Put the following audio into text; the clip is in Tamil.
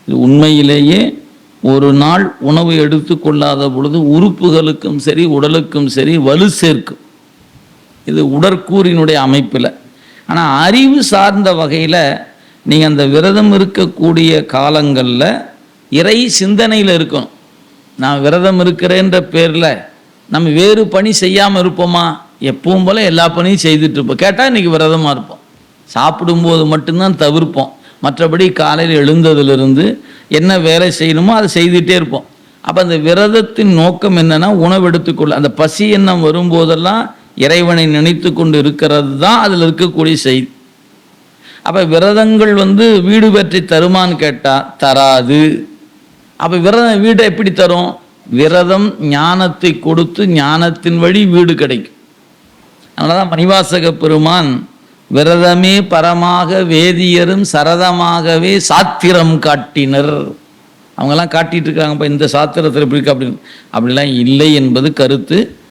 இது உண்மையிலேயே ஒரு நாள் உணவு எடுத்துக்கொள்ளாத பொழுது உறுப்புகளுக்கும் சரி உடலுக்கும் சரி வலு சேர்க்கும். இது உடற்கூறினுடைய அமைப்பில். ஆனால் அறிவு சார்ந்த வகையில் நீங்கள் அந்த விரதம் இருக்கக்கூடிய காலங்களில் இறை சிந்தனையில் இருக்கணும். நான் விரதம் இருக்கிறேன்ற பேரில் நம்ம வேறு பணி செய்யாமல் இருப்போமா? எப்பவும் போல் எல்லா பணியும் செய்துட்டு இருப்போம். கேட்டால் இன்றைக்கி விரதமாக இருப்போம். சாப்பிடும்போது மட்டும்தான் தவிர்ப்போம். மற்றபடி காலையில் எழுந்ததிலிருந்து என்ன வேலை செய்யணுமோ அதை செய்துகிட்டே இருப்போம். அப்போ அந்த விரதத்தின் நோக்கம் என்னென்னா உணவு எடுத்துக்கொள்ள, அந்த பசி எண்ணம் வரும்போதெல்லாம் இறைவனை நினைத்து கொண்டு இருக்கிறது தான் அதில் இருக்கக்கூடிய செய்தி. அப்போ விரதங்கள் வீடு பெற்றி தருமான்னு கேட்டால் தராது. அப்போ விரதம் வீடை எப்படி தரும்? விரதம் ஞானத்தை கொடுத்து ஞானத்தின் வழி வீடு கிடைக்கும். அதனால தான் மணிவாசக பெருமான் விரதமே பரமாக வேதியரும் சரதமாகவே சாத்திரம் காட்டினர். அவங்கெல்லாம் காட்டிட்டு இருக்காங்க, இப்போ இந்த சாத்திரத்தில் எப்படி இருக்கு அப்படின்னு. அப்படிலாம் இல்லை என்பது கருத்து.